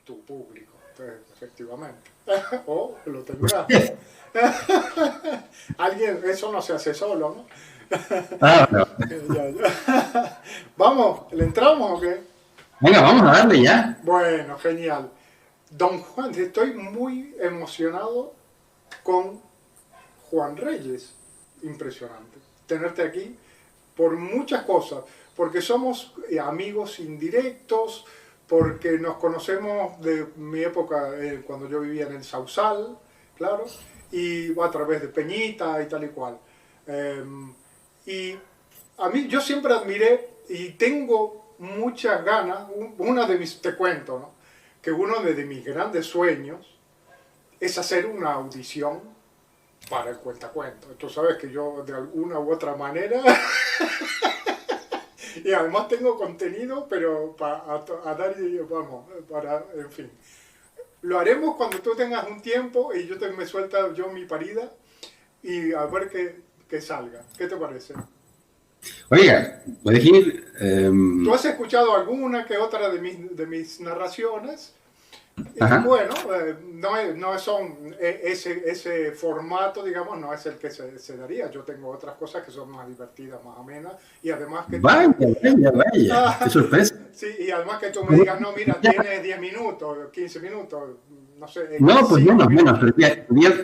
tu público, efectivamente. O lo tendrás. Alguien, eso no se hace solo, ¿no? Ah, no. Vamos, ¿le entramos o qué? Venga, vamos a darle ya. Bueno, genial. Don Juan, estoy muy emocionado con Juan Reyes. Impresionante. Tenerte aquí por muchas cosas. Porque somos amigos indirectos, porque nos conocemos de mi época cuando yo vivía en el Sausal, claro, y a través de Peñita y tal y cual. Y a mí, yo siempre admiré y tengo muchas ganas, te cuento, ¿no? Que uno de mis grandes sueños es hacer una audición para el cuentacuentos. Tú sabes que yo de alguna u otra manera y además tengo contenido, pero a dar, vamos, para, en fin. Lo haremos cuando tú tengas un tiempo y me suelta yo mi parida y a ver que salga. ¿Qué te parece? Oiga, puedes ir... ¿Tú has escuchado alguna que otra de mis narraciones? Ajá. Bueno, no son ese formato, digamos, no es el que se daría. Yo tengo otras cosas que son más divertidas, más amenas, y además que... Vaya, qué sorpresa. Sí, y además que tú me digas, no, mira, tiene 10 minutos, 15 minutos, no sé... No, pues menos, pero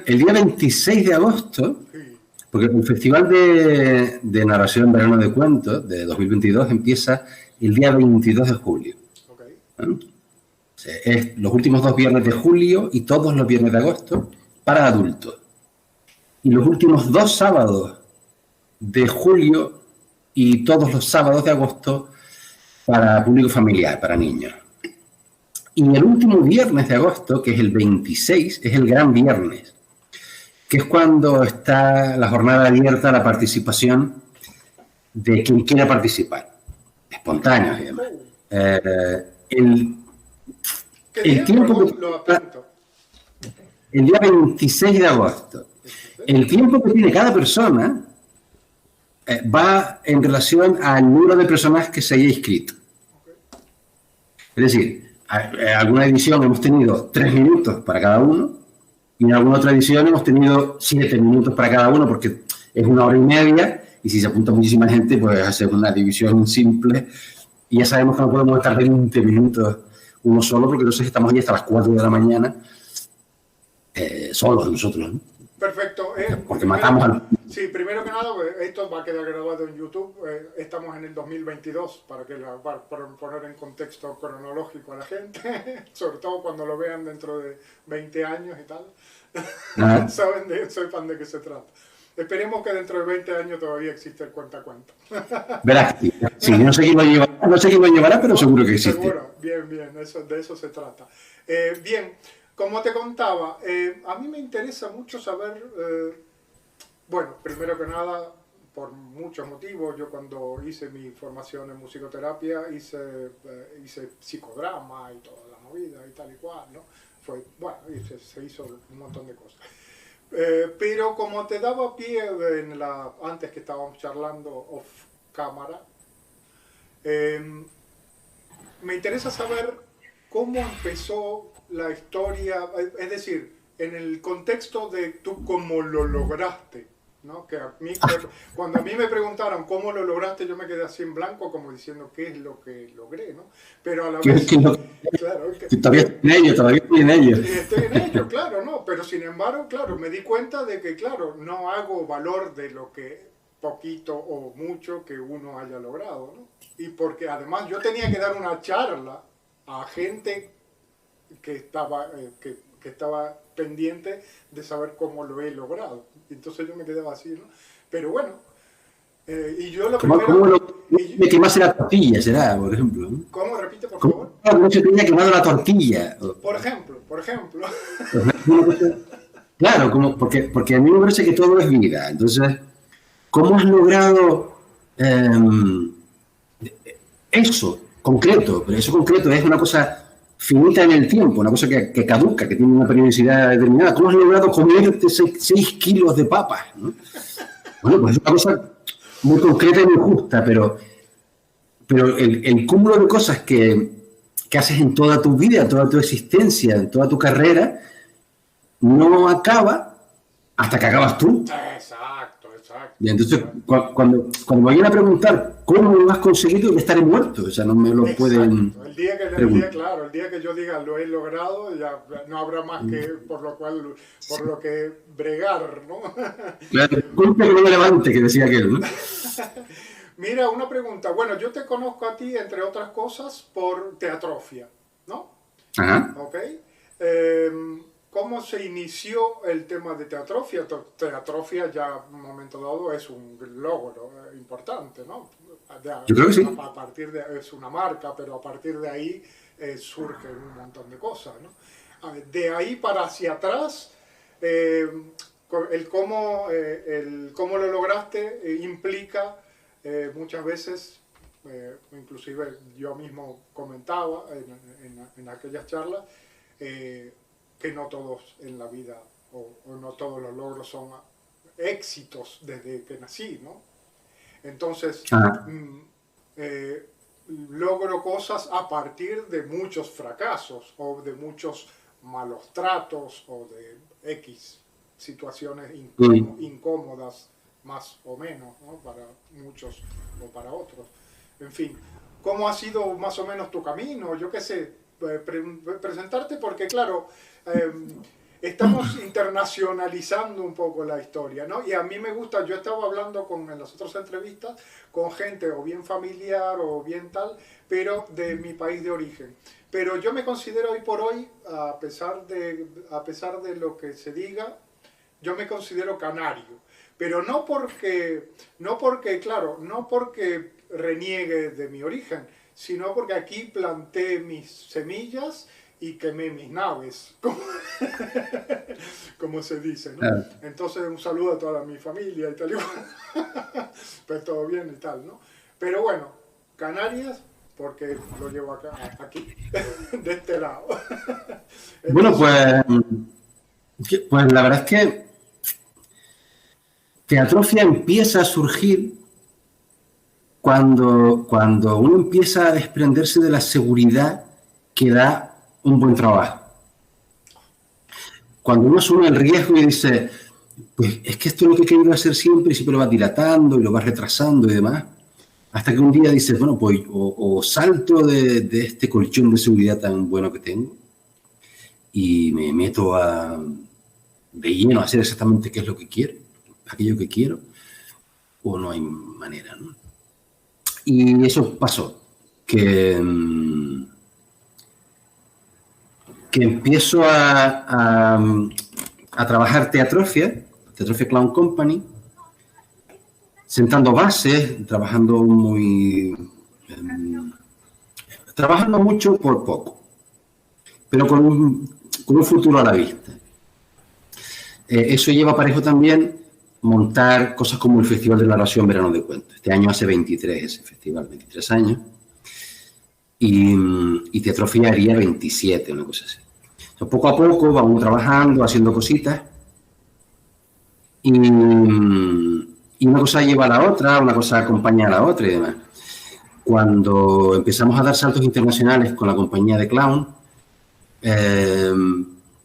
el día 26 de agosto, Sí. porque el Festival de Narración en Verano de Cuentos de 2022 empieza el día 22 de julio. Okay. ¿No? Es los últimos 2 viernes de julio y todos los viernes de agosto para adultos. Y los últimos 2 sábados de julio y todos los sábados de agosto para público familiar, para niños. Y el último viernes de agosto, que es el 26, es el gran viernes, que es cuando está la jornada abierta a la participación de quien quiera participar, espontáneos y demás. El tiempo el día 26 de agosto. El tiempo que tiene cada persona va en relación al número de personas que se haya inscrito. Es decir, en alguna edición hemos tenido 3 minutos para cada uno y en alguna otra edición hemos tenido 7 minutos para cada uno porque es 1 hora y media y si se apunta muchísima gente pues hacer una división simple y ya sabemos que no podemos estar 20 minutos uno solo, porque entonces estamos ahí hasta las 4 de la mañana solos nosotros, ¿no? Perfecto. Porque matamos a los... Sí, primero que nada, pues, esto va a quedar grabado en YouTube. Estamos en el 2022, para poner en contexto cronológico a la gente, sobre todo cuando lo vean dentro de 20 años y tal. Soy fan de qué se trata. Esperemos que dentro de 20 años todavía existe el cuentacuentos. Verás, sí, no sé quién lo llevará, pero seguro que existe. Seguro, bien, de eso se trata. Bien, como te contaba, a mí me interesa mucho saber, bueno, primero que nada, por muchos motivos, yo cuando hice mi formación en musicoterapia hice psicodrama y toda la movida y tal y cual, ¿no? Se hizo un montón de cosas. Pero como te daba pie antes que estábamos charlando off cámara, me interesa saber cómo empezó la historia, es decir, en el contexto de tú cómo lo lograste, ¿no? Que cuando a mí me preguntaron cómo lo lograste, yo me quedé así en blanco como diciendo qué es lo que logré, ¿no? Pero a la vez... Claro, todavía estoy en ello. Estoy en ello, claro, ¿no? Pero sin embargo, claro, me di cuenta de que, claro, no hago valor de lo que poquito o mucho que uno haya logrado, ¿no? Y porque además yo tenía que dar una charla a gente que estaba pendiente de saber cómo lo he logrado. Entonces yo me quedaba así, ¿no? Pero bueno, y yo lo primero... Me quemase la tortilla, será, por ejemplo. ¿Cómo? Repite, por favor. No se tenía quemado la tortilla. Por ejemplo. Claro, porque a mí me parece que todo es vida. Entonces, ¿cómo has logrado eso concreto? Pero eso concreto es una cosa finita en el tiempo, una cosa que caduca, que tiene una periodicidad determinada. ¿Cómo has logrado comerte 6 kilos de papas, ¿no? Bueno, pues es una cosa muy concreta y muy justa, pero el cúmulo de cosas que que haces en toda tu vida, toda tu existencia, en toda tu carrera, no acaba hasta que acabas tú. Exacto. Y entonces, cuando me vayan a preguntar cómo lo has conseguido, estaré muerto. O sea, no me lo pueden el día que yo diga lo he logrado, ya no habrá más que por lo que bregar, ¿no? Claro, culpa que no me levante, que decía aquel, ¿no? Mira, una pregunta. Bueno, yo te conozco a ti, entre otras cosas, por Teatrofia, ¿no? Ajá. ¿Ok? ¿Cómo se inició el tema de Teatrofia? Teatrofia ya en un momento dado es un logro importante, ¿no? Yo creo que sí. A partir de, es una marca, pero a partir de ahí surgen un montón de cosas, ¿no? De ahí para hacia atrás, el cómo lo lograste implica muchas veces, inclusive yo mismo comentaba en aquellas charlas, que no todos en la vida o no todos los logros son éxitos desde que nací, ¿no? Entonces, logro cosas a partir de muchos fracasos o de muchos malos tratos o de X situaciones incómodas, más o menos, ¿no? Para muchos o para otros. En fin, ¿cómo ha sido más o menos tu camino? Yo qué sé, presentarte porque, claro, estamos internacionalizando un poco la historia, ¿no? Y a mí me gusta, yo estaba hablando en las otras entrevistas con gente o bien familiar o bien tal, pero de mi país de origen. Pero yo me considero hoy por hoy, a pesar de lo que se diga, yo me considero canario. Pero no porque reniegue de mi origen, sino porque aquí planté mis semillas y quemé mis naves, como se dice, ¿no? Entonces un saludo a toda mi familia y tal, pues todo bien y tal, ¿no? Pero bueno, Canarias, porque lo llevo aquí, de este lado. Entonces, bueno, pues la verdad es que Teatrofia empieza a surgir cuando uno empieza a desprenderse de la seguridad que da un buen trabajo. Cuando uno asume el riesgo y dice, pues es que esto es lo que he querido hacer siempre y siempre lo va dilatando y lo va retrasando y demás, hasta que un día dices, bueno, pues o salto de este colchón de seguridad tan bueno que tengo y me meto de lleno a hacer exactamente qué es lo que quiero, aquello que quiero, o no hay manera, ¿no? Y eso pasó, que empiezo a trabajar Teatrofia Clown Company, sentando bases, trabajando mucho por poco, pero con un futuro a la vista. Eso lleva parejo también montar cosas como el Festival de la Narración Verano de Cuentos. Este año hace 23 ese festival, 23 años. Y Teatrofia haría 27, una cosa así. Entonces, poco a poco vamos trabajando, haciendo cositas. Y una cosa lleva a la otra, una cosa acompaña a la otra y demás. Cuando empezamos a dar saltos internacionales con la compañía de clown,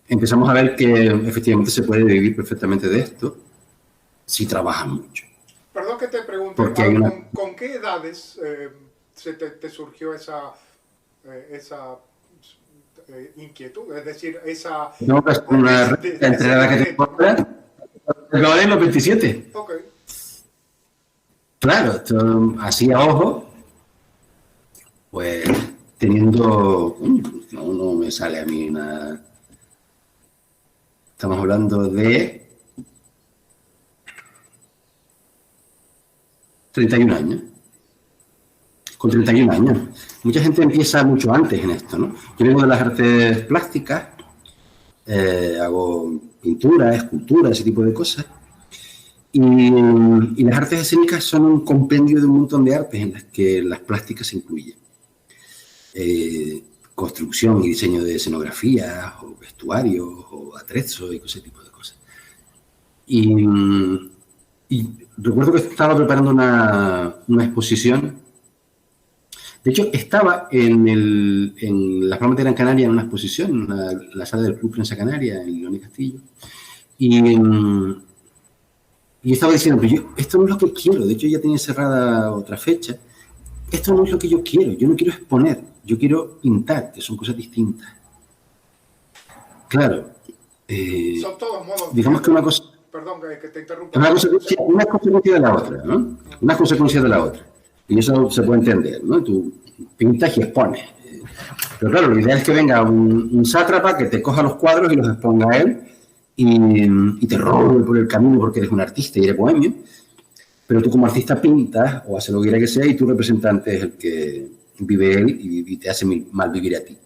empezamos a ver que efectivamente se puede vivir perfectamente de esto si trabajas mucho. Perdón que te pregunte, ¿con qué edades te surgió esa inquietud? Es decir, esa... No, pues entre la que te importa, lo de los 27. Ok. Claro, esto, así a ojo, pues teniendo... No me sale a mí nada. Estamos hablando de 31 años. Con 31 años. Mucha gente empieza mucho antes en esto, ¿no? Yo vengo de las artes plásticas, hago pintura, escultura, ese tipo de cosas. Y las artes escénicas son un compendio de un montón de artes en las que las plásticas se incluyen. Construcción y diseño de escenografías, o vestuarios, o atrezos y ese tipo de cosas. Y recuerdo que estaba preparando una exposición De hecho, estaba en las Palmas de Gran Canaria en una exposición, en la sala del Club Prensa Canaria, en León y Castillo, y estaba diciendo, pero esto no es lo que quiero. De hecho, ya tenía cerrada otra fecha. Esto no es lo que yo quiero. Yo no quiero exponer, yo quiero pintar, que son cosas distintas. Claro. Son todos modos. Digamos que una cosa... Perdón, que te interrumpa. Una consecuencia de la otra, ¿no? Una consecuencia de la otra. Y eso se puede entender, ¿no? Tú pintas y expones. Pero claro, lo ideal es que venga un sátrapa que te coja los cuadros y los exponga a él y te robe por el camino porque eres un artista y eres bohemio. Pero tú como artista pintas o haces lo que quiera que sea y tu representante es el que vive él y te hace mal vivir a ti.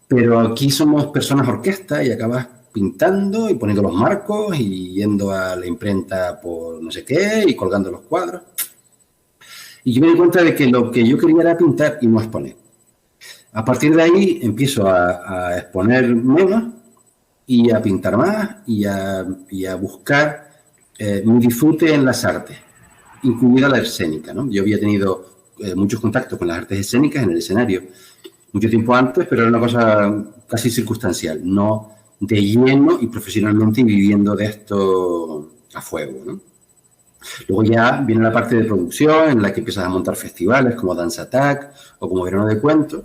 Pero aquí somos personas orquesta y acabas pintando y poniendo los marcos y yendo a la imprenta por no sé qué y colgando los cuadros. Y yo me di cuenta de que lo que yo quería era pintar y no exponer. A partir de ahí empiezo a exponer menos y a pintar más y a buscar mi disfrute en las artes, incluida la escénica, ¿no? Yo había tenido muchos contactos con las artes escénicas en el escenario mucho tiempo antes, pero era una cosa casi circunstancial, no de lleno y profesionalmente y viviendo de esto a fuego, ¿no? Luego ya viene la parte de producción en la que empiezas a montar festivales como Dance Attack o como Verano de Cuentos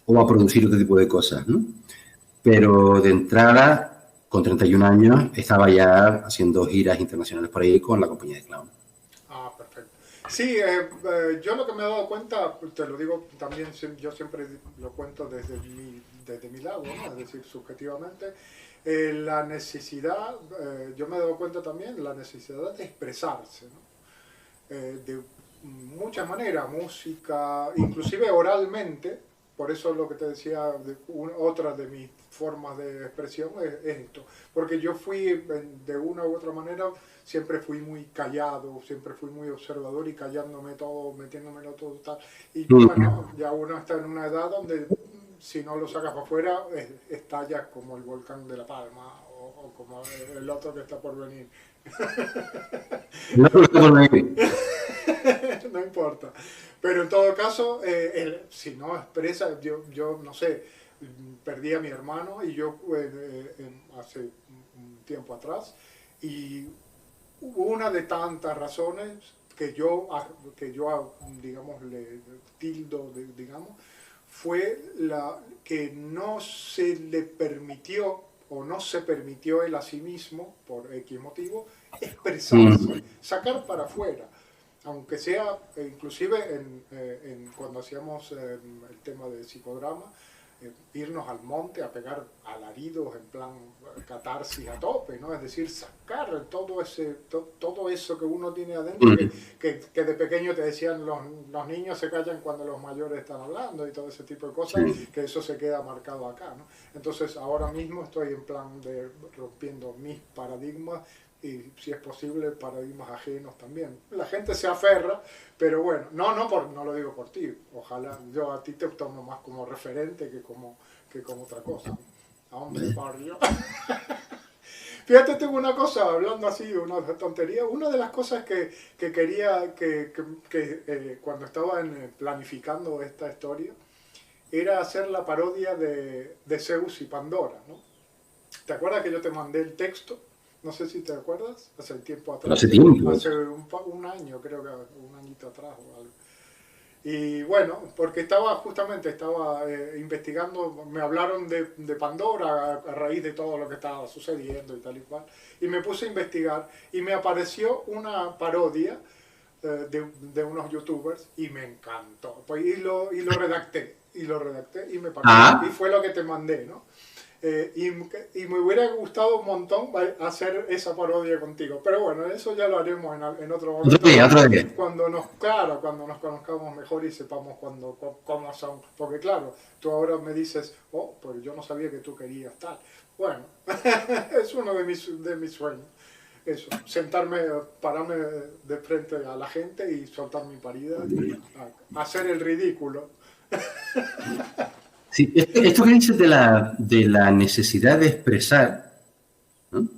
o a producir otro tipo de cosas, ¿no? Pero de entrada, con 31 años, estaba ya haciendo giras internacionales por ahí con la compañía de clown. Ah, perfecto. Sí, yo lo que me he dado cuenta, te lo digo también, yo siempre lo cuento desde mi lado, ¿no? Es decir, subjetivamente, la necesidad, yo me he dado cuenta también, la necesidad de expresarse, ¿no? De muchas maneras, música, inclusive oralmente. Por eso lo que te decía, otra de mis formas de expresión es esto. Porque yo fui, de una u otra manera, siempre fui muy callado, siempre fui muy observador y callándome todo, metiéndomelo todo tal. Y bueno, ya uno está en una edad donde si no lo sacas para afuera, estallas como el volcán de La Palma o como el otro que está por venir. No importa. Pero en todo caso, si no expresa, yo no sé, perdí a mi hermano y yo hace un tiempo atrás y una de tantas razones que yo digamos, le tildo, digamos, fue la que no se le permitió o no se permitió él a sí mismo, por X motivo, expresarse, sacar para afuera. Aunque sea, inclusive cuando hacíamos el tema de psicodrama, irnos al monte a pegar alaridos en plan catarsis a tope, ¿no? Es decir, sacar todo eso que uno tiene adentro, que de pequeño te decían los niños se callan cuando los mayores están hablando y todo ese tipo de cosas, que eso se queda marcado acá, ¿no? Entonces ahora mismo estoy en plan de rompiendo mis paradigmas y si es posible paradigmas ajenos también. La gente se aferra, pero bueno, no lo digo por ti, ojalá yo a ti te tomo más como referente que como otra cosa. Hombre, barrio. Fíjate, tengo una cosa, hablando así, una tontería, una de las cosas que quería, cuando estaba planificando esta historia, era hacer la parodia de Zeus y Pandora, ¿no? ¿Te acuerdas que yo te mandé el texto? No sé si te acuerdas, hace tiempo atrás. Hace tiempo. Hace un año, creo que un añito atrás o algo. Y bueno, porque estaba investigando, me hablaron de Pandora a raíz de todo lo que estaba sucediendo y tal y cual. Y me puse a investigar y me apareció una parodia de unos youtubers y me encantó. Pues, y lo redacté y me pareció, y fue lo que te mandé, ¿no? Y me hubiera gustado un montón hacer esa parodia contigo. Pero bueno, eso ya lo haremos en otro momento. Otro día. Cuando nos conozcamos mejor y sepamos cómo son. Porque claro, tú ahora me dices, pues yo no sabía que tú querías tal. Bueno, es uno de mis sueños. Eso, pararme de frente a la gente y soltar mi parida y hacer el ridículo. Sí, esto que dices de la necesidad de expresar, ¿no?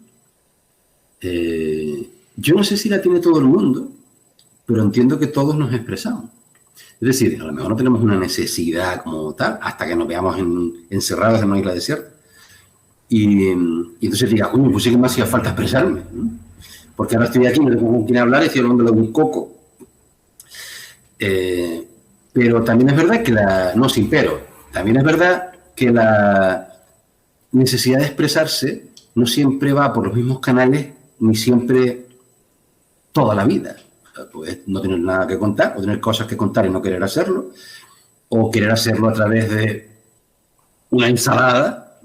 Yo no sé si la tiene todo el mundo, pero entiendo que todos nos expresamos. Es decir, a lo mejor no tenemos una necesidad como tal hasta que nos veamos encerrados en una isla desierta. Y entonces diga, coño, pues sí que me hacía falta expresarme, ¿no? Porque ahora estoy aquí, no tengo con quién hablar y estoy hablando de un coco. Pero también es verdad que también es verdad que la necesidad de expresarse no siempre va por los mismos canales, ni siempre toda la vida. Puedes no tener nada que contar, o tener cosas que contar y no querer hacerlo, o querer hacerlo a través de una ensalada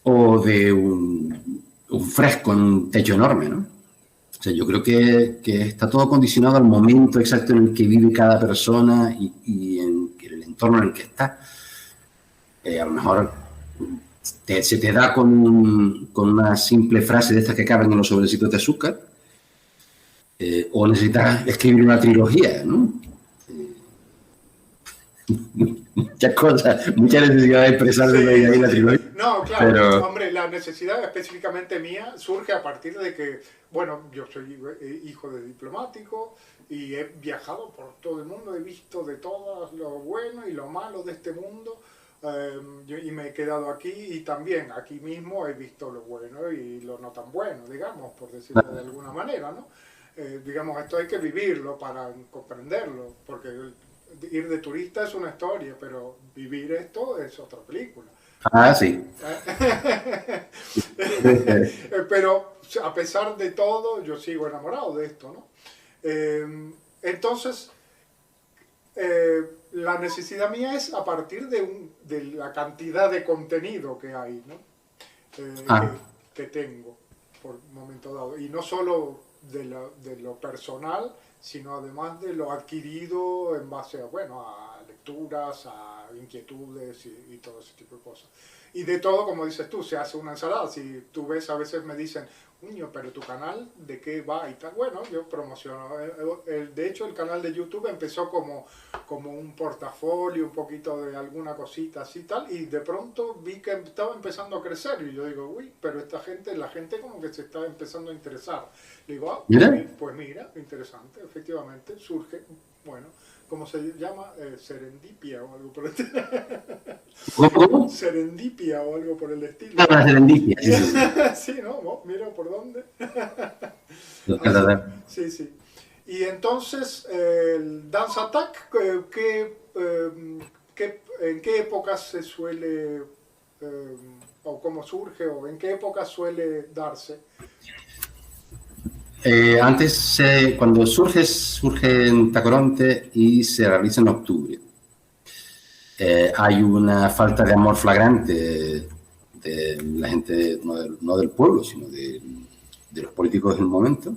o de un fresco en un techo enorme, ¿no? O sea, yo creo que está todo condicionado al momento exacto en el que vive cada persona y en el entorno en el que está. A lo mejor se te da con una simple frase de estas que caben en los sobrecitos de azúcar, o necesitas escribir una trilogía, ¿no? Muchas cosas, muchas necesidades de expresarse de ahí la trilogía. No, claro, hombre, la necesidad específicamente mía surge a partir de que, bueno, yo soy hijo de diplomático y he viajado por todo el mundo, he visto de todo lo bueno y lo malo de este mundo, y me he quedado aquí y también aquí mismo he visto lo bueno y lo no tan bueno, digamos, por decirlo de alguna manera, ¿no? Digamos, esto hay que vivirlo para comprenderlo, porque ir de turista es una historia, pero vivir esto es otra película. Ah, sí. Pero a pesar de todo, yo sigo enamorado de esto, ¿no? Entonces, la necesidad mía es a partir de la cantidad de contenido que hay, ¿no? Que tengo por un momento dado. Y no solo de lo personal, sino además de lo adquirido en base a, bueno, a lecturas, a inquietudes y todo ese tipo de cosas. Y de todo, como dices tú, se hace una ensalada. Si tú ves, a veces me dicen, uño, pero tu canal, ¿de qué va? Y tal. Bueno, yo promociono. De hecho, el canal de YouTube empezó como un portafolio, un poquito de alguna cosita así y tal, y de pronto vi que estaba empezando a crecer. Y yo digo, uy, pero la gente como que se está empezando a interesar. Le digo, ah, pues mira, interesante, efectivamente, surge, bueno, ¿cómo se llama? Serendipia o algo por el estilo. ¿Cómo? Serendipia o algo por el estilo. Ah, serendipia. Sí, ¿no? Mira por dónde. Sí, sí. Y entonces, el Dance Attack, ¿en qué épocas se suele, o cómo surge, o en qué épocas suele darse? Antes, cuando surge en Tacoronte y se realiza en octubre. Hay una falta de amor flagrante de la gente, no del pueblo, sino de los políticos del momento.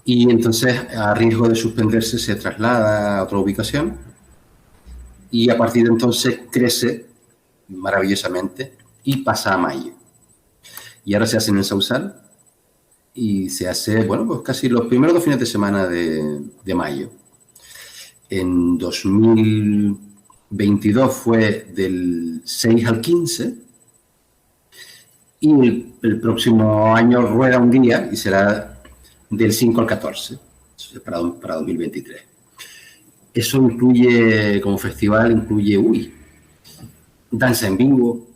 Y entonces, a riesgo de suspenderse, se traslada a otra ubicación y a partir de entonces crece maravillosamente y pasa a mayo. Y ahora se hace en el Sausal. Y se hace, bueno, pues casi los primeros 2 fines de semana de mayo. En 2022 fue del 6 al 15 y el próximo año rueda un día y será del 5 al 14, para 2023. Eso incluye, como festival, incluye danza en vivo,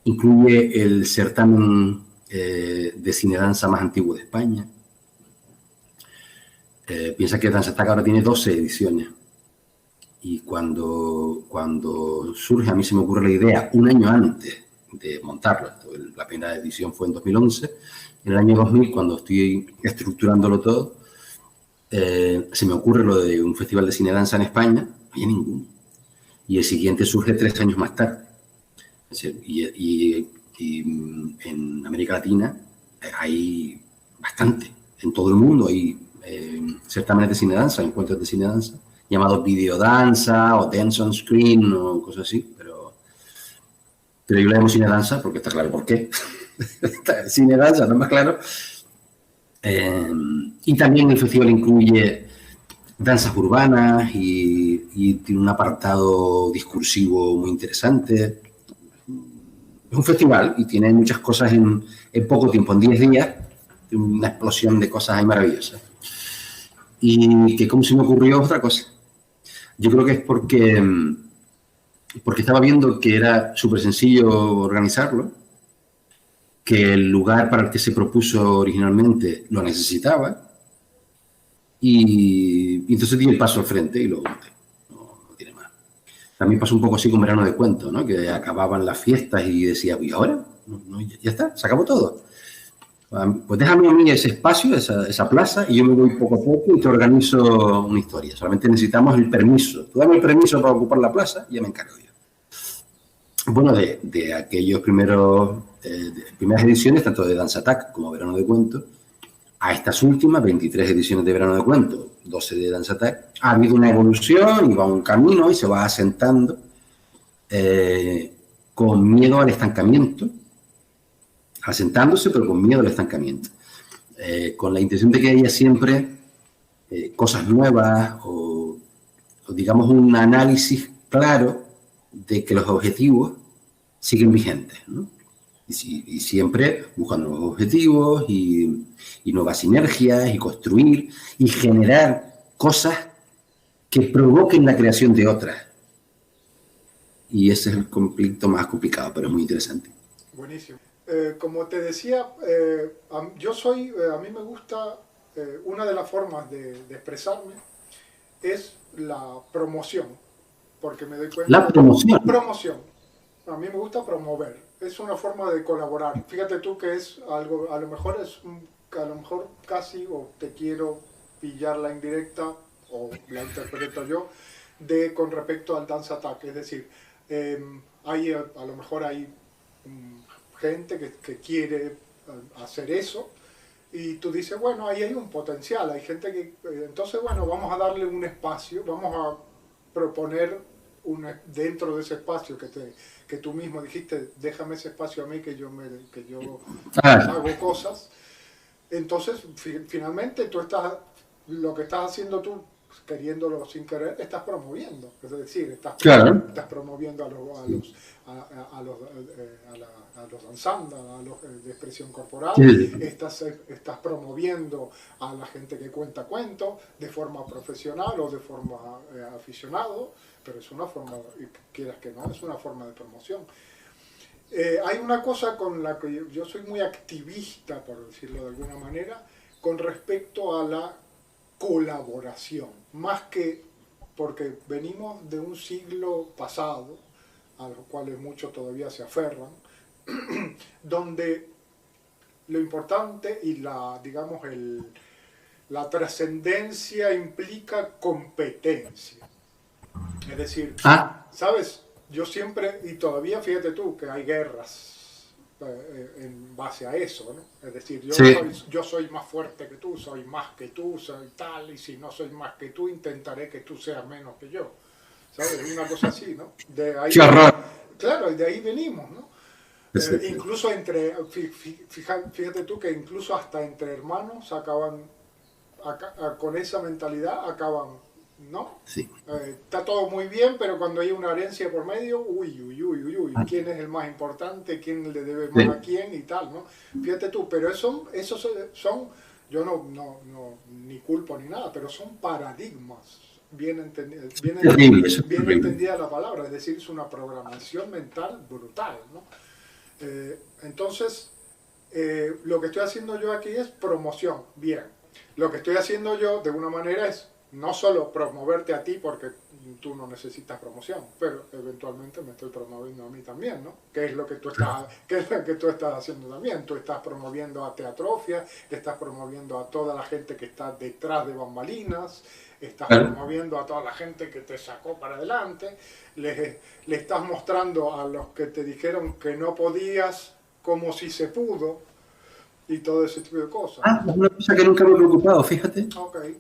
incluye el certamen de cinedanza más antiguo de España. Piensa que Dance Attack ahora tiene 12 ediciones. Y cuando surge, a mí se me ocurre la idea, un año antes de montarlo. La primera edición fue en 2011. En el año 2000, cuando estoy estructurándolo todo, se me ocurre lo de un festival de cinedanza en España. No había ninguno. Y el siguiente surge 3 años más tarde. Y en América Latina hay bastante. En todo el mundo hay certámenes de cinedanza, encuentros de cinedanza, llamados videodanza o dance on screen o cosas así, pero yo le llamo cinedanza porque está claro por qué. Cinedanza, ¿no es más claro? Y también el festival incluye danzas urbanas y tiene un apartado discursivo muy interesante. Es un festival y tiene muchas cosas en poco tiempo, en 10 días, una explosión de cosas ahí maravillosas. y que como se me ocurrió otra cosa. Yo creo que es porque estaba viendo que era súper sencillo organizarlo, que el lugar para el que se propuso originalmente lo necesitaba, y entonces di el paso al frente y lo monté. No tiene más. También pasó un poco así con Verano de Cuento, ¿no? Que acababan las fiestas y decía, ¿y ahora? No, ya está, se acabó todo. Pues déjame a mí ese espacio, esa plaza, y yo me voy poco a poco y te organizo una historia. Solamente necesitamos el permiso. Tú dame el permiso para ocupar la plaza y ya me encargo yo. Bueno, de aquellos primeras ediciones, tanto de Dance Attack como Verano de Cuento, a estas últimas 23 ediciones de Verano de Cuento, 12 de Dance Attack, ha habido una evolución y va un camino y se va asentando con miedo al estancamiento, asentándose pero con miedo al estancamiento, con la intención de que haya siempre cosas nuevas o digamos un análisis claro de que los objetivos siguen vigentes, ¿no? Y siempre buscando nuevos objetivos y nuevas sinergias y construir y generar cosas que provoquen la creación de otras. Y ese es el conflicto más complicado, pero es muy interesante. Buenísimo. Como te decía, a mí me gusta, una de las formas de expresarme es la promoción, porque me doy cuenta... La promoción. Promoción. A mí me gusta promover. Es una forma de colaborar. Fíjate tú que es algo, a lo mejor casi, o te quiero pillar la indirecta, o la interpreto yo, con respecto al Dance Attack. Es decir, a lo mejor hay gente que quiere hacer eso, y tú dices, bueno, ahí hay un potencial, hay gente que... entonces, bueno, vamos a darle un espacio, vamos a proponer dentro de ese espacio que tú mismo dijiste, déjame ese espacio a mí que yo hago cosas. Entonces, finalmente, lo que estás haciendo tú, queriéndolo sin querer, estás promoviendo. Es decir, estás promoviendo a los danzantes, a los de expresión corporal, sí. Estás promoviendo a la gente que cuenta cuentos de forma profesional o de forma aficionado, pero es una forma, quieras que no, es una forma de promoción. Hay una cosa con la que yo soy muy activista, por decirlo de alguna manera, con respecto a la colaboración, más que porque venimos de un siglo pasado, a los cuales muchos todavía se aferran, donde lo importante y la trascendencia implica competencia. Es decir, ¿sabes? Yo siempre, y todavía fíjate tú, que hay guerras en base a eso, ¿no? Es decir, yo soy más fuerte que tú, soy más que tú, soy tal, y si no soy más que tú, intentaré que tú seas menos que yo. ¿Sabes? Una cosa así, ¿no? De ahí, claro, de ahí venimos, ¿no? Incluso fíjate tú que incluso hasta entre hermanos con esa mentalidad acaban, ¿no? Sí. Está todo muy bien, pero cuando hay una herencia por medio, uy, ¿quién es el más importante? ¿Quién le debe más a quién? Y tal, ¿no? Fíjate tú, pero esos son yo no ni culpo ni nada, pero son paradigmas. Bien entendida la palabra, es decir, es una programación mental brutal, ¿no? Entonces, lo que estoy haciendo yo aquí es promoción, bien. Lo que estoy haciendo yo, de una manera, es no solo promoverte a ti, porque tú no necesitas promoción, pero eventualmente me estoy promoviendo a mí también, ¿no? ¿Qué es lo que tú estás haciendo también? Tú estás promoviendo a Teatrofia, estás promoviendo a toda la gente que está detrás de bambalinas, estás promoviendo a toda la gente que te sacó para adelante, le estás mostrando a los que te dijeron que no podías como si se pudo, y todo ese tipo de cosas. Es una cosa que nunca me ha preocupado, fíjate. Okay.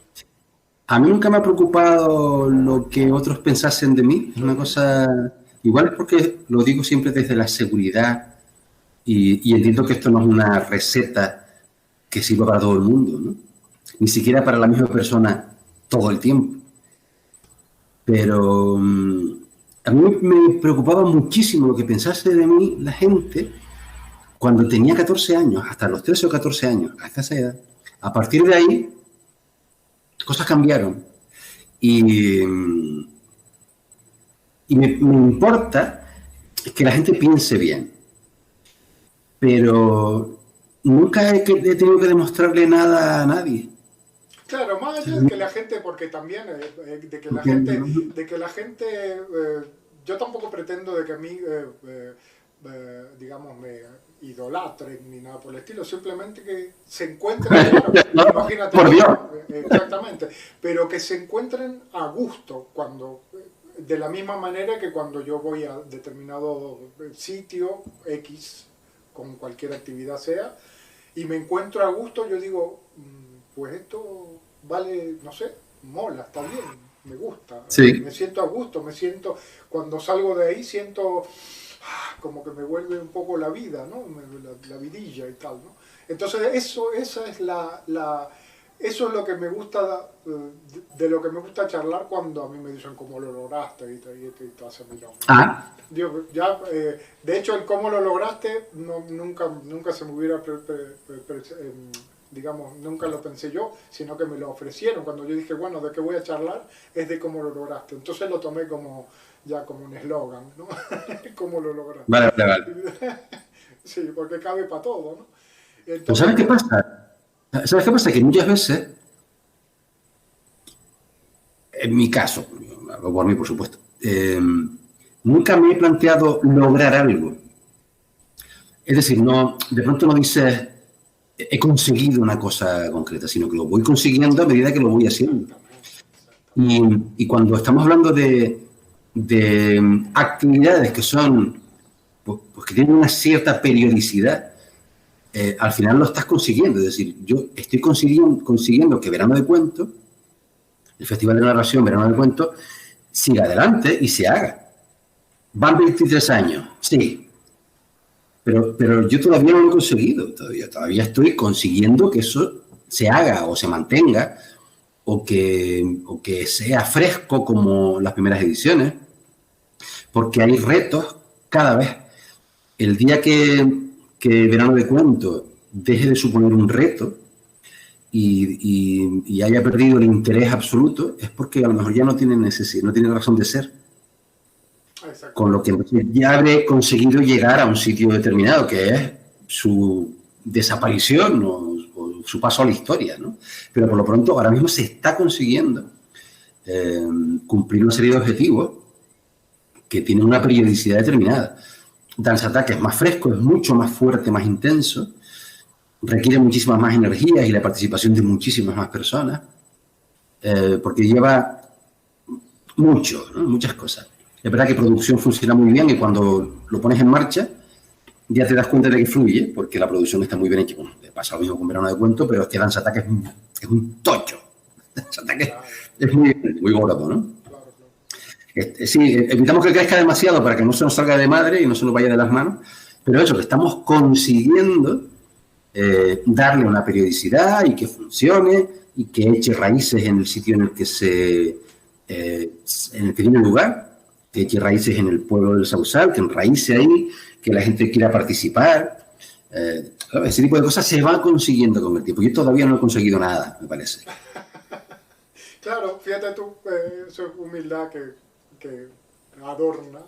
A mí nunca me ha preocupado lo que otros pensasen de mí. Es una cosa, igual porque lo digo siempre desde la seguridad y entiendo que esto no es una receta que sirva para todo el mundo, ¿no? Ni siquiera para la misma persona todo el tiempo. Pero a mí me preocupaba muchísimo lo que pensase de mí la gente cuando tenía 14 años, hasta los 13 o 14 años, hasta esa edad. A partir de ahí, cosas cambiaron. Y, me importa que la gente piense bien, pero nunca he tenido que demostrarle nada a nadie. Claro, más allá de que la gente, porque también de que la gente, yo tampoco pretendo de que a mí, digamos, me idolatren ni nada por el estilo, simplemente que se encuentren, claro, No, imagínate, por Dios. exactamente, pero que se encuentren a gusto cuando, de la misma manera que cuando yo voy a determinado sitio X, con cualquier actividad sea, y me encuentro a gusto, yo digo, pues esto vale, no sé, mola, está bien, me gusta, Sí. me siento a gusto, cuando salgo de ahí siento como que me vuelve un poco la vida, ¿no? La vidilla y tal, ¿no? Entonces esa es eso es lo que me gusta, de lo que me gusta charlar cuando a mí me dicen cómo lo lograste y te hace milón. Ah, Ya, de hecho, el cómo lo lograste nunca se me hubiera, digamos, nunca lo pensé yo, sino que me lo ofrecieron. Cuando yo dije, bueno, ¿de qué voy a charlar? Es de cómo lo lograste. Entonces lo tomé como ya como un eslogan, ¿no? ¿Cómo lo lograste? vale, vale, vale. Sí, porque cabe para todo, ¿no? Pues Entonces, ¿sabes qué pasa? ¿Sabes qué pasa? Que muchas veces, en mi caso, hablo por mí, por supuesto, nunca me he planteado lograr algo. Es decir, no, de pronto no dices, he conseguido una cosa concreta, sino que lo voy consiguiendo a medida que lo voy haciendo. Y cuando estamos hablando de actividades que son, pues que tienen una cierta periodicidad, al final lo estás consiguiendo. Es decir, yo estoy consiguiendo que Verano de Cuento, el Festival de Narración Verano de Cuento, siga adelante y se haga. Van 23 años, sí, pero yo todavía no lo he conseguido. Todavía estoy consiguiendo que eso se haga o se mantenga o que sea fresco como las primeras ediciones, porque hay retos cada vez. El día que Verano de Cuento deje de suponer un reto y haya perdido el interés absoluto, es porque a lo mejor ya no tiene necesidad, no tiene razón de ser. Con lo que ya habré conseguido llegar a un sitio determinado, que es su desaparición o su paso a la historia, ¿no? Pero por lo pronto ahora mismo se está consiguiendo cumplir una serie de objetivos que tienen una periodicidad determinada. Dance Attack es más fresco, es mucho más fuerte, más intenso, requiere muchísimas más energías y la participación de muchísimas más personas, porque lleva mucho, ¿no? Muchas cosas. Es verdad que producción funciona muy bien y cuando lo pones en marcha ya te das cuenta de que fluye, porque la producción está muy bien hecha. Bueno, pasa lo mismo con Verano de Cuento, pero es que Dance Attack es un tocho. Dance Attack es muy gordo, ¿no? Sí, evitamos que crezca demasiado para que no se nos salga de madre y no se nos vaya de las manos, pero eso, que estamos consiguiendo darle una periodicidad y que funcione y que eche raíces en el sitio en el que en el que tiene lugar, que eche raíces en el pueblo del Sausal, que enraíce ahí, que la gente quiera participar. Ese tipo de cosas se va consiguiendo con el tiempo. Yo todavía no he conseguido nada, me parece. Claro, fíjate tú, eso es humildad que adorna.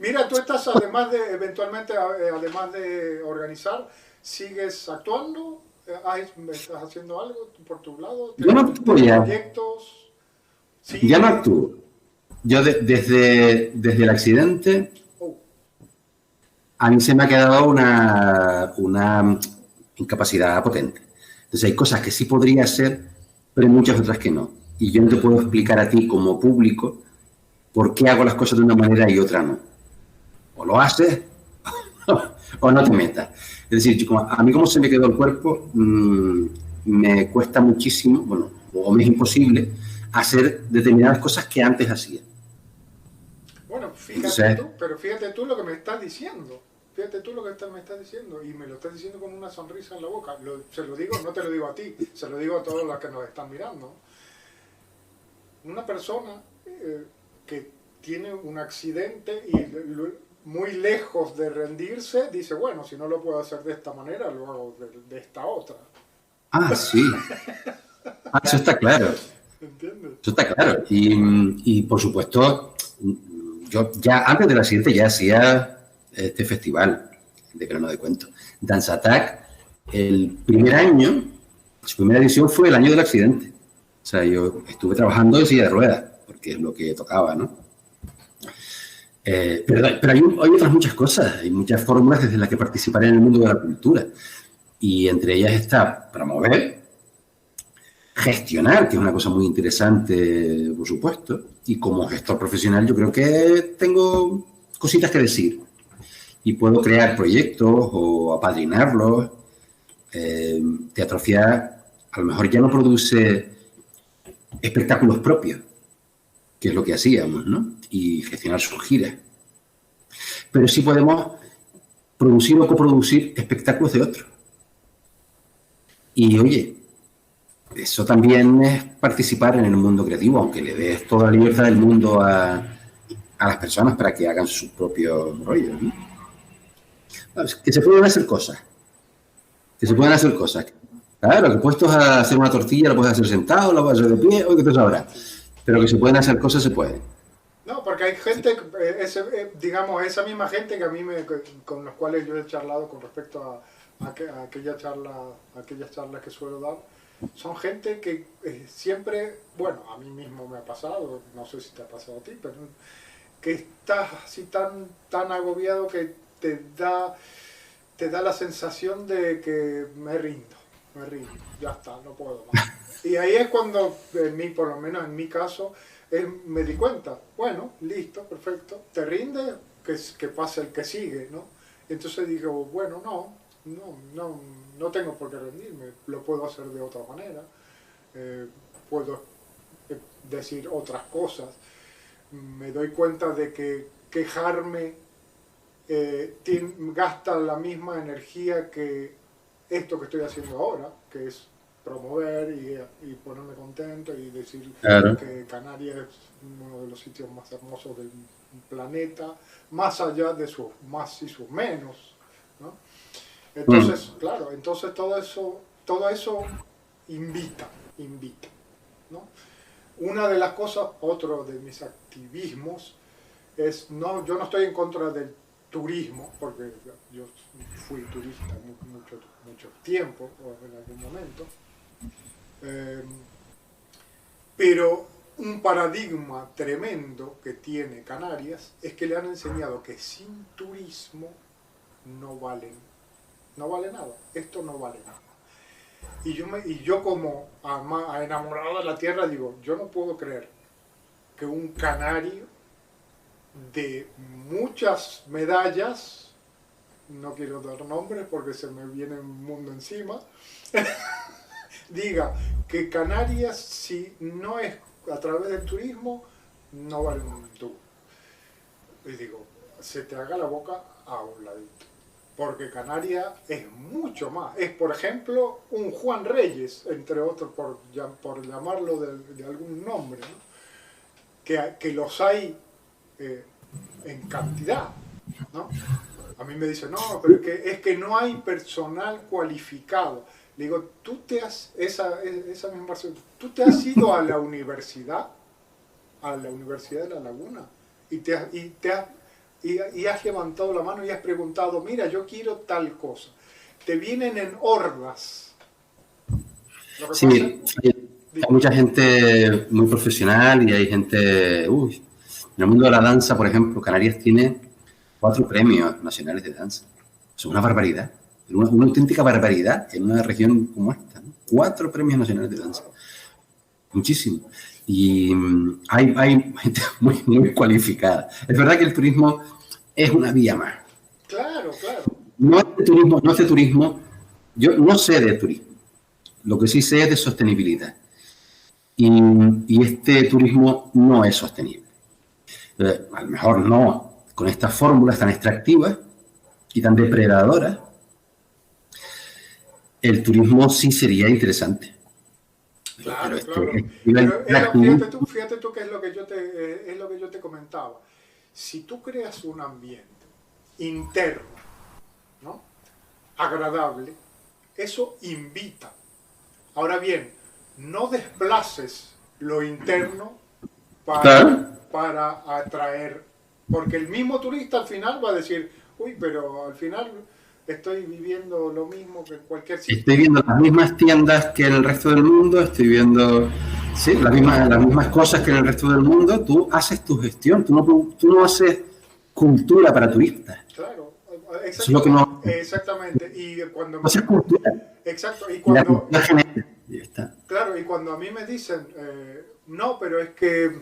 Mira, tú estás eventualmente, además de organizar, ¿sigues actuando? ¿Estás haciendo algo por tu lado? Yo no actúo ya. ¿Proyectos? ¿Sí? Ya no actúo. Yo desde el accidente, a mí se me ha quedado una incapacidad potente. Entonces hay cosas que sí podría hacer, pero hay muchas otras que no. Y yo no te puedo explicar a ti como público por qué hago las cosas de una manera y otra no. O lo haces o no te metas. Es decir, a mí como se me quedó el cuerpo, me cuesta muchísimo, bueno, o me es imposible hacer determinadas cosas que antes hacía. Bueno, fíjate tú lo que me estás diciendo. Fíjate tú lo que me estás diciendo. Y me lo estás diciendo con una sonrisa en la boca. Se lo digo, no te lo digo a ti, se lo digo a todos los que nos están mirando. Una persona que tiene un accidente y muy lejos de rendirse, dice, si no lo puedo hacer de esta manera, lo hago de esta otra. Ah, sí. Eso está claro. ¿Entiendes? Eso está claro. Y por supuesto, yo ya antes del accidente ya hacía este festival de verano de cuentos. Dance Attack, el primer año, su primera edición fue el año del accidente. O sea, yo estuve trabajando en silla de ruedas, porque es lo que tocaba, ¿no? Pero hay otras muchas cosas, hay muchas fórmulas desde las que participar en el mundo de la cultura. Y entre ellas está promover, gestionar, que es una cosa muy interesante, por supuesto. Y como gestor profesional yo creo que tengo cositas que decir. Y puedo crear proyectos o apadrinarlos. Teatrofia a lo mejor ya no produce espectáculos propios, que es lo que hacíamos, ¿no? Y gestionar sus giras. Pero sí podemos producir o coproducir espectáculos de otros. Y oye, eso también es participar en el mundo creativo, aunque le des toda la libertad del mundo a las personas para que hagan sus propios rollos, ¿no? Que se pueden hacer cosas. Que se pueden hacer cosas. Claro, que puestos a hacer una tortilla la puedes hacer sentado, la puedes hacer de pie, o que tú sabrás. Pero que se pueden hacer cosas, se pueden. No, porque hay gente, digamos, esa misma gente que a mí con los cuales yo he charlado con respecto a aquellas charlas que suelo dar, son gente que siempre, bueno, a mí mismo me ha pasado, no sé si te ha pasado a ti, pero que estás así tan agobiado que te da la sensación de que me rindo, ya está, no puedo más. Y ahí es cuando, por lo menos en mi caso, me di cuenta, bueno, listo, perfecto, te rinde, que pase el que sigue, ¿no? Entonces digo, bueno, no tengo por qué rendirme, lo puedo hacer de otra manera, puedo decir otras cosas. Me doy cuenta de que quejarme gasta la misma energía que esto que estoy haciendo ahora, que es promover y ponerme contento y decir Claro. que Canarias es uno de los sitios más hermosos del planeta, más allá de sus más y sus menos, ¿no? Entonces, claro, entonces todo eso invita, ¿no? Una de las cosas, otro de mis activismos es, yo no estoy en contra del turismo, porque yo fui turista mucho tiempo, o en algún momento, pero un paradigma tremendo que tiene Canarias es que le han enseñado que sin turismo no vale nada, esto no vale nada. Y yo como enamorado de la tierra digo, yo no puedo creer que un canario de muchas medallas, no quiero dar nombres porque se me viene un mundo encima, diga que Canarias, si no es a través del turismo, no vale un tubo. Y digo, se te haga la boca a un ladito. Porque Canarias es mucho más. Es, por ejemplo, un Juan Reyes, entre otros, por llamarlo de algún nombre, ¿no? Que los hay en cantidad, ¿no? A mí me dicen, no, pero es que no hay personal cualificado. Le digo, esa misma persona, tú te has ido a la universidad de La Laguna, y has levantado la mano y has preguntado, mira, yo quiero tal cosa. Te vienen en hordas. Sí, hay mucha gente muy profesional y hay gente... en el mundo de la danza, por ejemplo, Canarias tiene 4 premios nacionales de danza. Es una barbaridad, una auténtica barbaridad en una región como esta, ¿no? 4 premios nacionales de danza. Muchísimo. Y hay gente muy cualificada. Es verdad que el turismo es una vía más. Claro. No es de turismo. Yo no sé de turismo. Lo que sí sé es de sostenibilidad. Y este turismo no es sostenible. A lo mejor no con estas fórmulas tan extractivas y tan depredadoras. El turismo sí sería interesante. Claro. Fíjate tú que es lo que yo te comentaba. Si tú creas un ambiente interno, ¿no?, agradable, eso invita. Ahora bien, no desplaces lo interno Claro. para atraer, porque el mismo turista al final va a decir, uy, pero al final estoy viviendo lo mismo que en cualquier sitio. Estoy viendo las mismas tiendas que en el resto del mundo, estoy viendo sí, las mismas cosas que en el resto del mundo. Tú haces tu gestión, tú no haces cultura para turistas. Claro, Eso es lo que no exactamente. Y cuando haces cultura. exacto, y Y la cuando cultura genera. Ya está. claro, y cuando a mí me dicen, no, pero es que,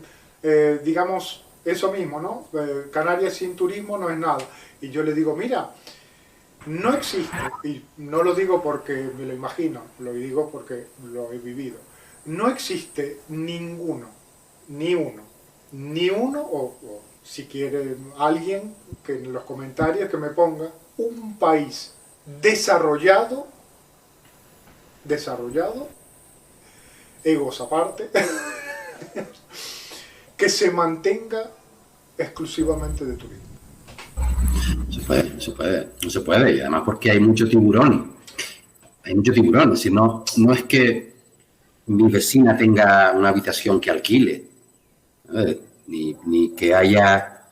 digamos, eso mismo, ¿no? Canarias sin turismo no es nada. Y yo le digo, mira, no existe, y no lo digo porque me lo imagino, lo digo porque lo he vivido, no existe ninguno, ni uno, o si quiere alguien que en los comentarios que me ponga un país desarrollado, egos aparte, que se mantenga exclusivamente de turismo. No se puede, y además porque hay mucho tiburón. Hay mucho tiburón, es decir, no es que mi vecina tenga una habitación que alquile, ni que haya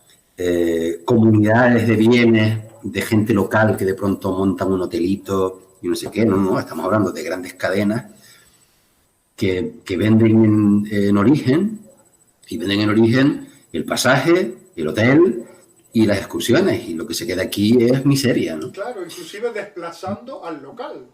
comunidades de bienes de gente local que de pronto montan un hotelito y no sé qué, no, estamos hablando de grandes cadenas que venden en origen, y venden en origen el pasaje, el hotel y las excursiones, y lo que se queda aquí es miseria, ¿no? Claro, inclusive desplazando al local.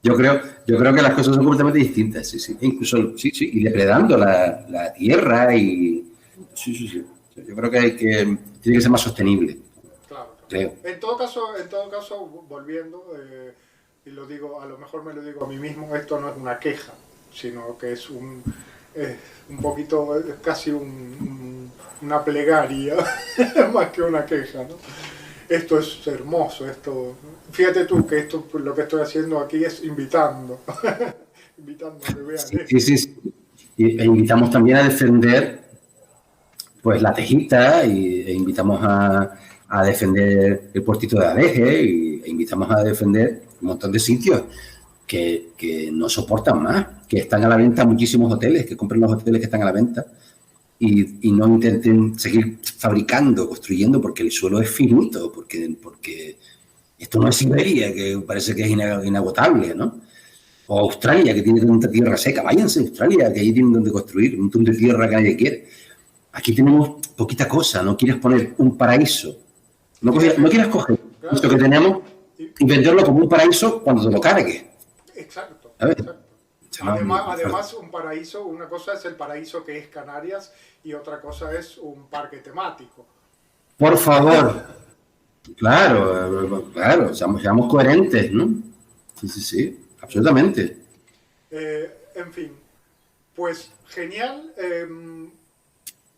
Yo creo que las cosas son completamente distintas, sí. Incluso, sí, y depredando la tierra y... Sí. Yo creo que tiene que ser más sostenible, Claro. creo. En todo caso, volviendo, y lo digo, a lo mejor me lo digo a mí mismo, esto no es una queja, sino que es un poquito, es casi una plegaria, más que una queja, ¿no? Esto es hermoso, fíjate tú que esto lo que estoy haciendo aquí es invitando a que vean esto. Sí. E invitamos también a defender pues la Tejita, e invitamos a defender el puertito de Adeje, e invitamos a defender un montón de sitios que no soportan más, que están a la venta muchísimos hoteles, que compren los hoteles que están a la venta y no intenten seguir fabricando, construyendo, porque el suelo es finito, porque esto no es Siberia, que parece que es inagotable, ¿no? O Australia, que tiene tanta tierra seca. Váyanse a Australia, que ahí tienen donde construir, un montón de tierra que nadie quiere. Aquí tenemos poquita cosa, no quieres poner un paraíso. No quieras coger esto que tenemos y venderlo como un paraíso cuando te lo cargues. Exacto. ¿Sabes? Además, un paraíso, una cosa es el paraíso que es Canarias y otra cosa es un parque temático. Por favor. Claro, seamos coherentes, ¿no? Sí, absolutamente. En fin, pues genial.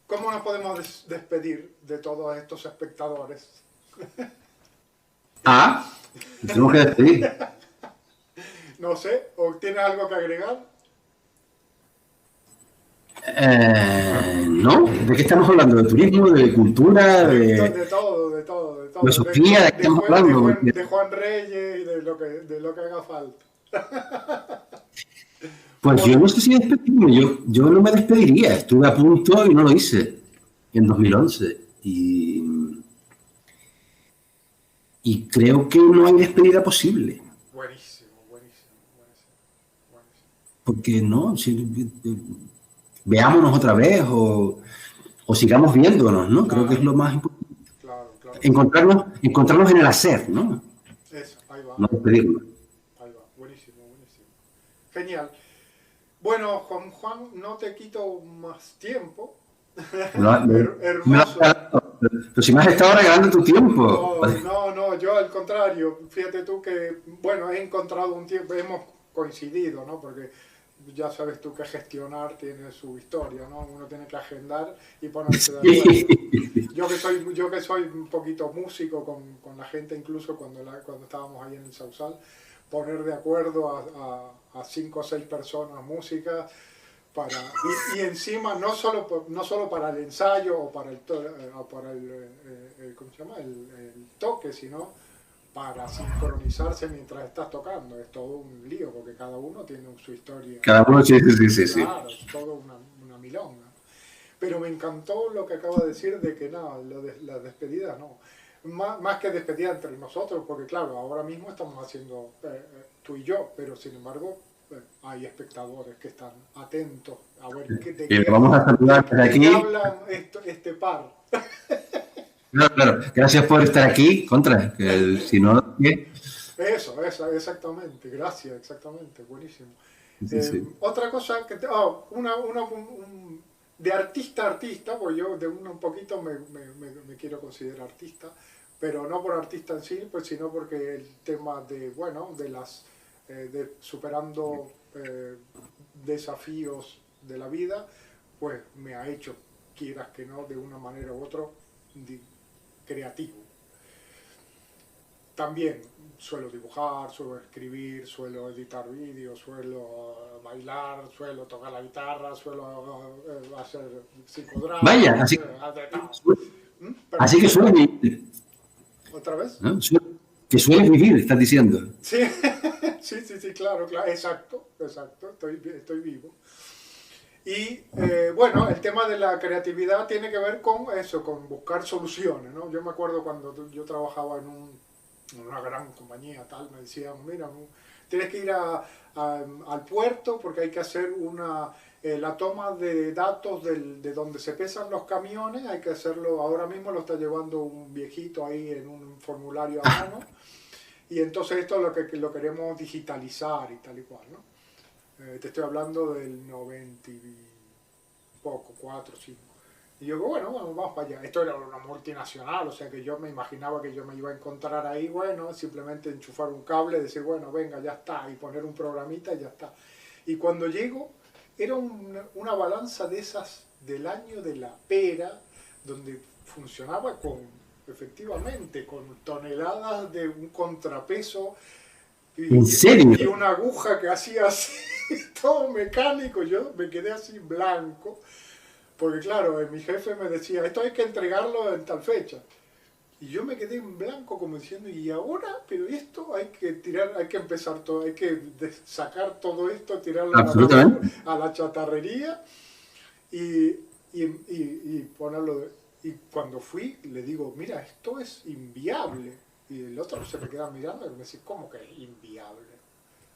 ¿Cómo nos podemos despedir de todos estos espectadores? Tenemos que despedir. No sé, ¿o tienes algo que agregar? No, ¿de qué estamos hablando? ¿De turismo, de cultura, de todo? De filosofía? ¿De qué estamos hablando? De Juan Reyes y de lo que haga falta. Pues yo no sé si despedirme, yo no me despediría, estuve a punto y no lo hice en 2011 y creo que no hay despedida posible. Buenísimo. Porque no, veámonos otra vez o sigamos viéndonos, ¿no? Creo que es lo más importante. Claro. Encontrarnos en el hacer, ¿no? Eso, ahí va. No despedirnos. Ahí va, buenísimo. Genial. Bueno, Juan, no te quito más tiempo. Hermoso. Pero si me has estado regalando tu tiempo. No, yo al contrario. Fíjate tú que, bueno, he encontrado un tiempo, hemos coincidido, ¿no? Porque ya sabes tú que gestionar tiene su historia, ¿no? Uno tiene que agendar y ponerse de acuerdo. Yo que soy un poquito músico con la gente, incluso cuando estábamos ahí en el Sausal, poner de acuerdo a 5 o 6 personas músicas y encima no solo para el ensayo o para el ¿cómo se llama? El toque, sino para sincronizarse mientras estás tocando. Es todo un lío, porque cada uno tiene su historia. Cada uno, sí, sí, sí, sí. Claro, es todo una milonga. Pero me encantó lo que acaba de decir de que no, las despedidas no. Más que despedida entre nosotros, porque claro, ahora mismo estamos haciendo tú y yo, pero sin embargo hay espectadores que están atentos a ver Y vamos a saludar desde aquí. Hablan este par. Claro, claro. Gracias por estar aquí, contra. Que, si no, ¿qué? Eso, exactamente. Gracias, exactamente. Buenísimo. Sí, sí. Otra cosa que de artista a artista, pues yo de un poquito me quiero considerar artista, pero no por artista en sí, pues sino porque el tema de, bueno, de superando desafíos de la vida, pues me ha hecho, quieras que no, de una manera u otra, creativo. También suelo dibujar, suelo escribir, suelo editar vídeos, suelo bailar, suelo tocar la guitarra, suelo hacer psicodrama. Vaya, así que sueles vivir. ¿Otra vez? ¿No? Que sueles vivir, estás diciendo. Sí, sí, claro, exacto, estoy vivo. Y bueno, el tema de la creatividad tiene que ver con eso, con buscar soluciones, ¿no? Yo me acuerdo cuando yo trabajaba en una gran compañía, tal, me decían, mira, tienes que ir al puerto porque hay que hacer la toma de datos de donde se pesan los camiones, hay que hacerlo, ahora mismo lo está llevando un viejito ahí en un formulario a mano, y entonces esto es lo queremos digitalizar y tal y cual, ¿no? Te estoy hablando del 90 y poco, 4, 5. Y yo digo, bueno, vamos para allá. Esto era una multinacional, o sea que yo me imaginaba que yo me iba a encontrar ahí, bueno, simplemente enchufar un cable, decir, bueno, venga, ya está, y poner un programita y ya está. Y cuando llego, era una balanza de esas del año de la pera, donde funcionaba efectivamente, con toneladas de un contrapeso. ¿En serio? Y una aguja que hacía así, todo mecánico, yo me quedé así blanco. Porque claro, mi jefe me decía, esto hay que entregarlo en tal fecha. Y yo me quedé en blanco como diciendo, ¿y ahora? Pero esto hay que tirar, hay que empezar todo, hay que sacar todo esto, tirarlo a la chatarrería y ponerlo. Y cuando fui, le digo, mira, esto es inviable. Y el otro se me queda mirando y me dice, ¿cómo que es inviable?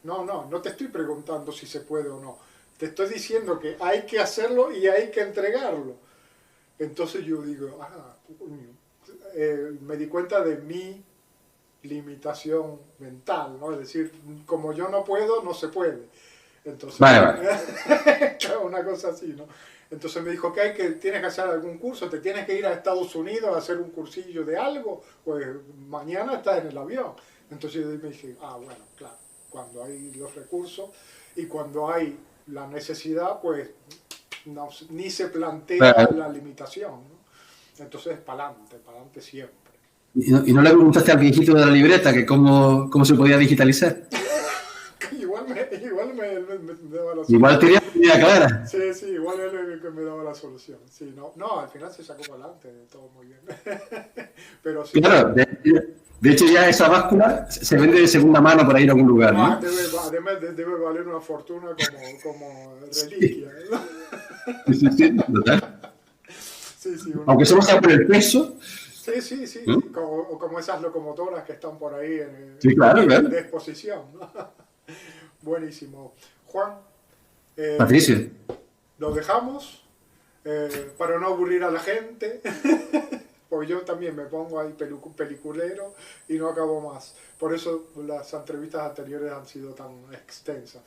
No te estoy preguntando si se puede o no. Te estoy diciendo que hay que hacerlo y hay que entregarlo. Entonces yo digo, me di cuenta de mi limitación mental, ¿no? Es decir, como yo no puedo, no se puede. Entonces, vale. Una cosa así, ¿no? Entonces me dijo tienes que hacer algún curso, te tienes que ir a Estados Unidos a hacer un cursillo de algo, pues mañana estás en el avión. Entonces yo me dije, bueno, claro, cuando hay los recursos y cuando hay la necesidad, pues ni se plantea la limitación, ¿no? Entonces, para adelante siempre. ¿Y no le preguntaste al viejito de la libreta que cómo se podía digitalizar? igual me daba la solución. Igual tenía idea clara. Sí, igual él es el que me daba la solución. Sí, no, al final se sacó para adelante, todo muy bien. Pero sí. Claro, de hecho ya esa báscula se vende de segunda mano por ahí en algún lugar, ¿no? Además debe valer una fortuna como reliquia, ¿no? Sí, total. Sí, aunque solo sea por el peso. Sí. Como esas locomotoras que están por ahí en de exposición, ¿no? Buenísimo. Juan. Patricio. Lo dejamos para no aburrir a la gente. Porque yo también me pongo ahí peliculero y no acabo más. Por eso las entrevistas anteriores han sido tan extensas.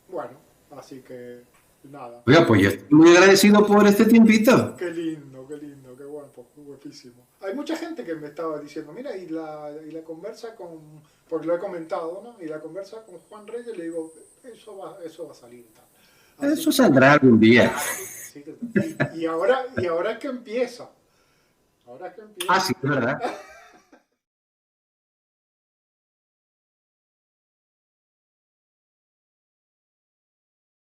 Bueno, así que nada. Oiga, pues yo estoy muy agradecido por este tiempito. Qué lindo, qué guapo, guapísimo. Hay mucha gente que me estaba diciendo, mira, y la conversa porque lo he comentado, ¿no? Y la conversa con Juan Reyes, le digo, eso va a salir. Tal. Eso saldrá algún día. Y ahora es que empieza. Ah, sí, es verdad.